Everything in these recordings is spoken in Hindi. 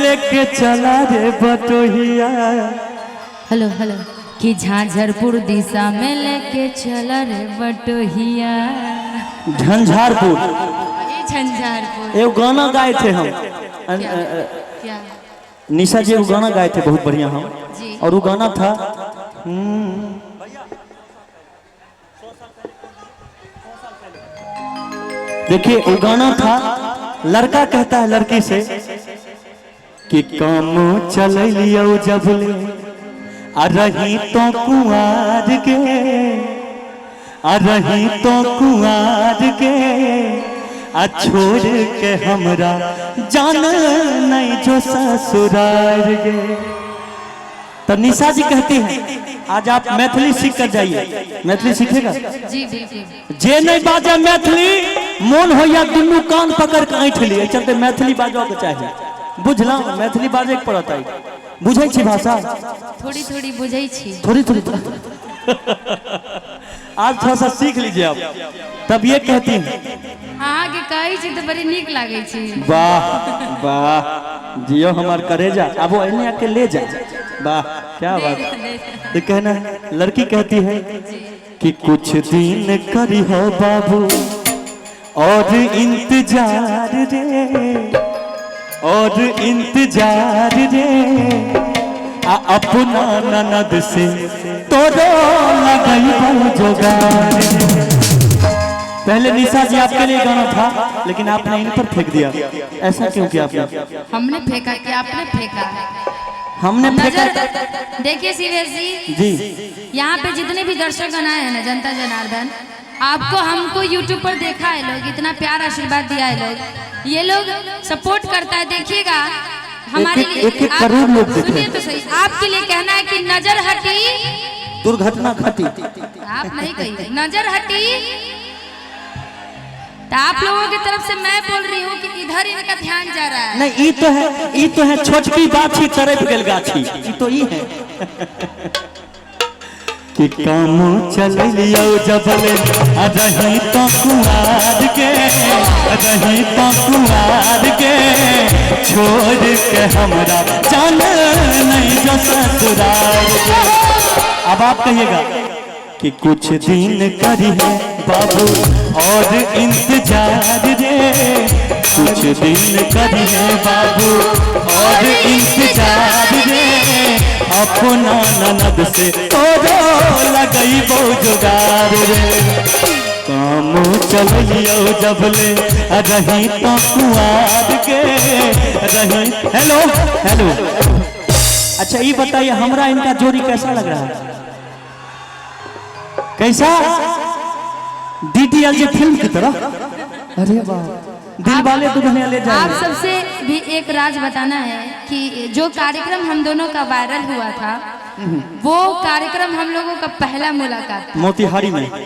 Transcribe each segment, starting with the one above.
लेके चला रे बटोहिया। हेलो हेलो कि झांझरपुर दिशा में लेके चला रे बटोहिया। झंझारपुर झंझारपुर एक गाना गाए थे हम। क्या निशा जी वो गाना गाए थे बहुत बढ़िया हम जी। और वो गाना था देखिए वो गाना था लड़का कहता है लड़की से कि काम चल लियो जब ले आ रही तो कुआर के आ रही तो कुआर के आ छोड़ के हमरा जाना नहीं जो ससुराल गे। तो निशा जी कहती है आज आप मैथिली सीख कर जाइए। मैथिली सीखेगा जी बिल्कुल। जे नहीं बाजे मैथिली मन हो या दुनू कान पकड़ के ऐठ लिए चलते मैथिली बाजो के चाहिए। बुझला मैथिली बाजे के पड़ता है। बुझे छी भाषा थोड़ी थोड़ी बुझे छी थोड़ी थोड़ी आज थोड़ा सा सीख लीजिए आप। तब ये कहती है हाँ के कही छी तो बड़ी नीक लागे छी। वाह वाह जियो हमार करेजा अब वो इन्हें आके ले जा। वाह क्या बात। तो कहना लड़की कहती है कि कुछ दिन करी हो बाबू और इंतजार रे और इंतजार रे आ अपना ननद से तोरो लगाई जोगार। पहले निशा जी आपके लिए गाना था लेकिन आपने इन पर फेंक दिया। ऐसा क्यों किया आपने? हमने फेंका कि आपने फेंका? हमने फेंका। देखिए सीवेश जी यहाँ पे जितने भी दर्शक आए हैं ना जनता जनार्दन आपको हमको यूट्यूब पर देखा है लोग इतना प्यार आशीर्वाद दिया है लोग ये लोग सपोर्ट करता है। देखिएगा हमारे लिए एक करोड़ लोग सुनिए तो सही आपके लिए कहना है कि नजर हटी दुर्घटना घटी। आप नहीं कहिए नजर हटी तो आप लोगों की तरफ से मैं बोल रही हूँ कि इधर इनका ध्यान जा रहा है। नहीं ई तो है छोटकी बाछी तरफ गेल गाछी ई तो ई है कि काम चल लियो जबले रही तो कुआर के रही तो कुआर के छोड़ के हमरा जान नहीं जो ससुराल के। अब आप कहिएगा कि कुछ दिन करी है बाबू और इंतजार रे कुछ दिन करी है बाबू और इंतजार रे अपना ननद से तोरो लगई बो जुगार रे। काम चल लियो जब ले रही तो कुआर के रही। हेलो हेलो अच्छा ये बताइए हमरा इनका जोड़ी कैसा लग रहा है? कैसा DTL फिल्म की तरह? अरे वाह दिल वाले दुल्हनिया ले जाए। आप सबसे भी एक राज बताना है कि जो कार्यक्रम हम दोनों का वायरल हुआ था वो कार्यक्रम हम लोगों का पहला मुलाकात था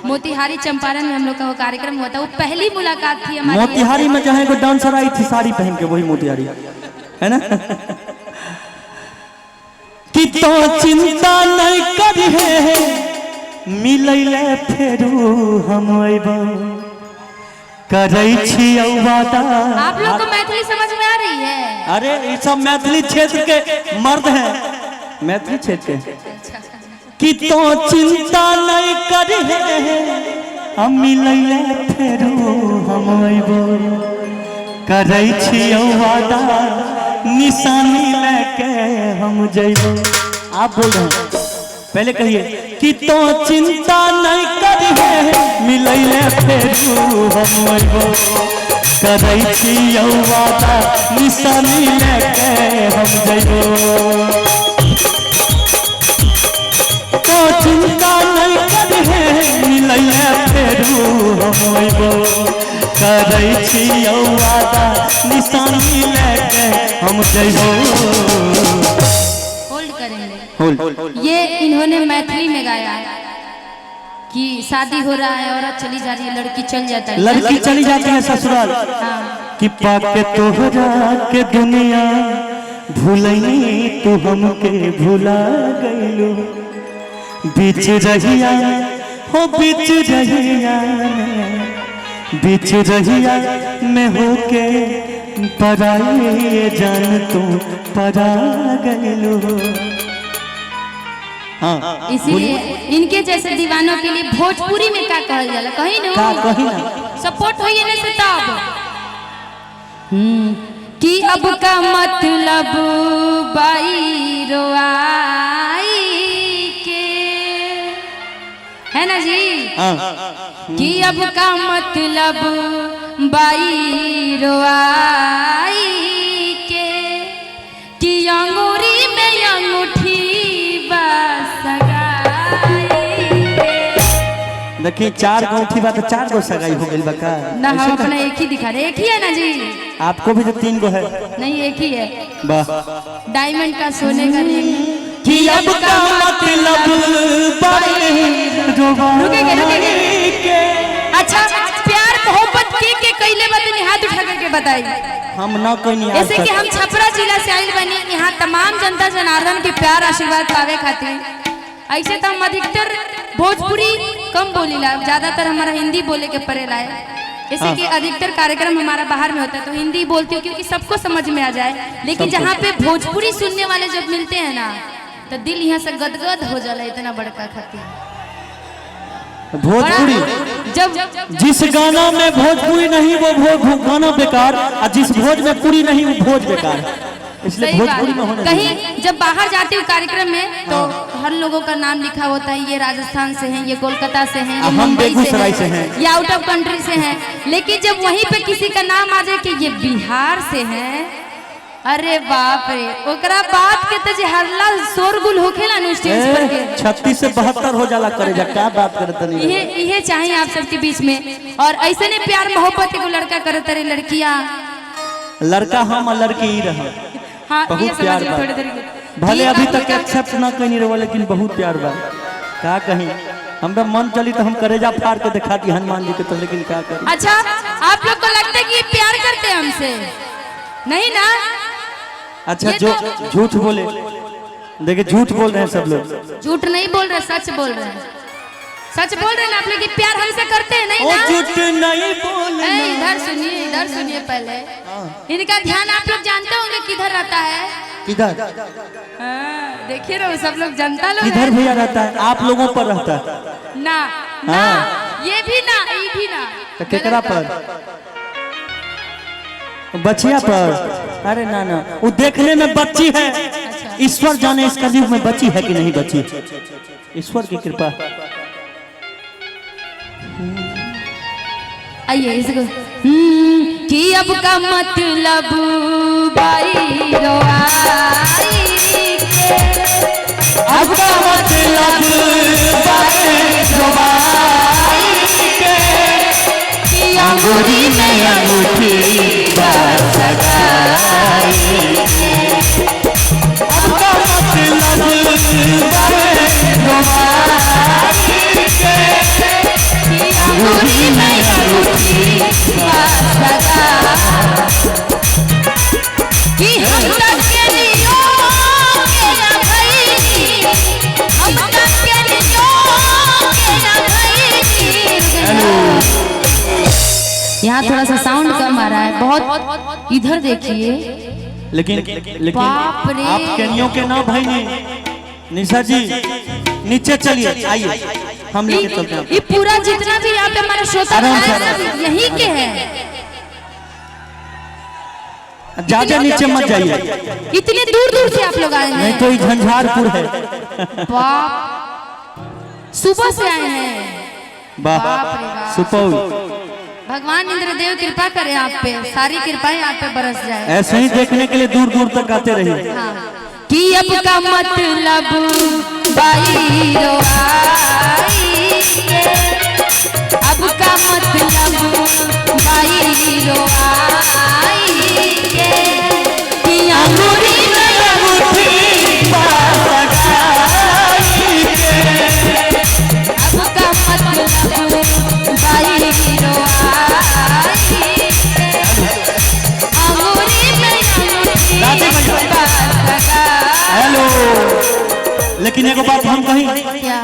मोतिहारी चंपारण में हम लोग का वो कार्यक्रम हुआ था। वो पहली मुलाकात थी हमारी मोतिहारी में जहाँ को डांसर आई थी साड़ी पहन के वही मोतिहारी है ना। कि तो चिंता नहीं करी है मिलैले फेरू हम अइबो करै छी वादा। आप लोग को मैथिली समझ में आ रही है? अरे ये सब मैथिली क्षेत्र के मर्द हैं मैथिली क्षेत्र के। कि तो चिंता नहीं करी है हम मिलैले फेरू हम अइबो करै छी वादा निशानी लेके हम जइबो। आप बोल रहे हैं पहले कहिए कि तो चिंता नहीं करी है मिलैले फेरू हम अइबो करै छी वादा निशानी लेके हम जइबो। तो चिंता नहीं करी है मिलैले फेरू हम अइबो करै छी वादा निशानी लेके हम जइबो। ये इन्होंने मैथिली में गाया कि शादी हो रहा है औरत चली जा रही है लड़की चल जाता है लड़की चली जाती है ससुराल। हाँ। कि पाके तोहरा के दुनिया भूलनी तू हमके भुला गइलो बीच रहिया हो बीच रहिया में होके पराए जान तू परा गइलो। हाँ इसीलिए इनके जैसे दीवानों के लिए भोजपुरी में क्या कहल जाला, कहीं ना कहीं ना सपोर्ट होइए ना से तब कि अब का मतलब बाई रोआई के, है ना जी? कि अब का मतलब बाई रोआई के, कि अंगूरी में अंगूठी देखिए 4 गो उठी बात 4 गो सगाई हो गई बका ना। हम अपना एक ही दिखा रहे, एक ही है ना जी? आपको भी तो 3 गो है। नहीं एक ही है। वाह डायमंड का सोने का रिंग कि अब का मतलब रुकेंगे। अच्छा प्यार मोहब्बत के कैले बात हाथ उठा करके बताई। हम ना कहीं जैसे कि हम छपरा जिला से आइल बनी, यहाँ तमाम जनता जनार्दन के प्यार आशीर्वाद पावे खातिर। ऐसे तो हम अधिकतर भोजपुरी कम बोलीला, ज्यादातर हमारा हिंदी बोले के पड़ेला है। जैसे कि अधिकतर कार्यक्रम हमारा बाहर में होता है तो हिंदी बोलती हूँ क्योंकि सबको समझ में आ जाए। लेकिन जहाँ पे भोजपुरी सुनने वाले जब मिलते हैं ना तो दिल यहाँ से गदगद हो जाला। इतना बड़का खातिर भोजपुरी जब जिस गाना में भोजपुरी नहीं वो गाना बेकार, और जिस भोज में पूरी नहीं वो भोज बेकार। इसलिए भोजपुरी में होना कहीं जब बाहर जाती हूँ कार्यक्रम में तो हर लोगों का नाम लिखा होता है, ये राजस्थान से हैं, ये कोलकाता से हैं, ये मुंबई से हैं, ये आउट ऑफ कंट्री से हैं। लेकिन जब वहीं पे किसी का नाम आ जाए कि ये बिहार से हैं, अरे बाप रे, ओकरा बात के तो हल्ला शोरगुल होखेला न स्टेज पर के 36 से 72 हो जाला करे जा। क्या बात करत नहीं, ये चाहिए आप सबके बीच में। और ऐसे ने प्यार मोहब्बत को लड़का करत रहे, लड़कियां लड़का हम और लड़की ही रहा। हाँ बहुत ये प्यार समझ थोड़ी देर भले अभी तक एक्सेप्ट ना कहीं रहो, लेकिन बहुत प्यार बा। क्या कहीं हमरा मन चली तो हम करेजा फाड़ के दिखा दी हनुमान जी के तो, लेकिन क्या करें। अच्छा आप लोग को लगता है कि ये प्यार करते हैं हमसे? नहीं ना। अच्छा जो झूठ बोले, देखिए झूठ बोल रहे हैं सब लोग। झूठ नहीं बोल रहे, सच बोल रहे हैं। सच बोल रहे हैं ना आप लोग कि प्यार हमसे करते हैं? नहीं ना, झूठ नहीं बोले। इधर सुनिए पहले। इनका ध्यान आप लोग जानते होंगे किधर रहता है? किधर? देखिए ना सब लोग जनता लोग किधर भैया रहता है? आप लोगों पर रहता है ना। ना ये भी ना, ये भी ना। तो केकरा पर? बच्चिया पर? अरे ना ना, वो देखने में बच्ची है। अच्छा। ईश्वर जाने इस कलयुग में बच्ची है कि नहीं बच्ची, ईश्वर की कृपा। आइए इसको कि अब का मतलब बाई रोआई के, अब का मतलब बाई रोआई के, कि अंगूरी में अंगूठी सगाई के। अब का मतलब बाई रोआई के, अंगूरी में अंगूठी कि हम तक के लियो के ना भई, हम तक के लियो के ना भई। यहाँ थोड़ा सा साउंड कम आ रहा है बहुत, इधर देखिए। लेकिन बाप रे। आप केनियों के ना भाई नहीं। निशा जी नीचे चलिए, आइए हम लेके चलते हैं। ये पूरा जितना भी यहाँ पे हमारा श्रोता है यही के है। ज्यादा नीचे मत जाइए, इतने दूर दूर से आप लोग आए नहीं हैं। तो ये झंझारपुर है। बाप सुबह से आए हैं। वाह बाप रे बाप। सुपौल। भगवान इंद्रदेव कृपा करे आप पे, सारी कृपाएं आप पे बरस जाए। ऐसे ही देखने के लिए दूर दूर तक आते रहिए। हाँ। कि अब का मतलब बाई रोआई के, अब का मतलब बाई रोआई के, कि अंगूरी में अंगूठी सगाई के, अब का मतलब बाई रोआई के, अंगूरी में अंगूठी हेलो, लेकिन एक बात हम कहीं, क्या?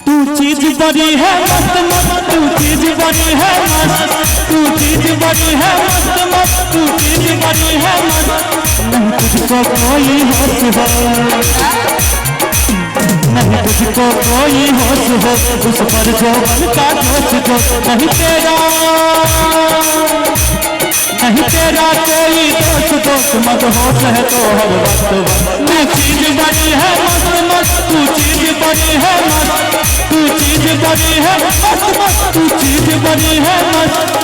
तू चीज बड़ी है मस्त मस्त, तू चीज बड़ी है मस्त, तू चीज बड़ी है मस्त मस्त, तू चीज बड़ी है मस्त। नहीं तुझको कोई होश हो, नहीं तुझको कोई होश हो, उस पर जो मन का दोष जो नहीं तेरा, नहीं तेरा कोई दोष दोष मत होश है तो हर वक्त वक्त। तू चीज बड़ी है मस्त मस्त, तू चीज बड़ी है मस्त, तू चीज बड़ी है मस्त मस्त, तू चीज बड़ी है मस्त।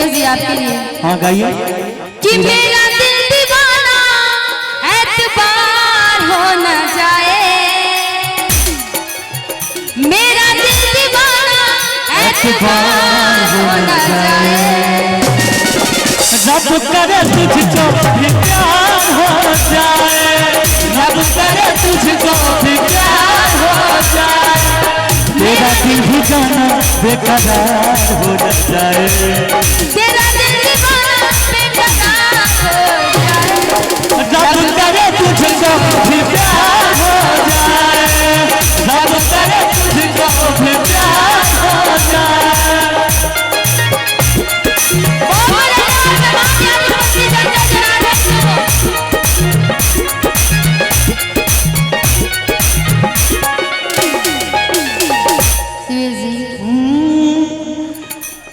जी आपके लिए। हाँ गाइए। कि मेरा दिल दीवाना एतबार हो न जाए, मेरा दिल दीवाना एतबार हो न जाए। रब करे तुझको भी प्यार हो जाए, रब करे तुझको भी प्यार हो जाए। तेरा दिल भी जाना बेकरार हो जाए, तेरा दिल दीवाना बेकरार हो जाए। रब करे तुझको भी प्यार हो जाए, रब करे तुझको भी प्यार हो जाए।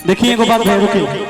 देखिए एगो बात है, रुकिए।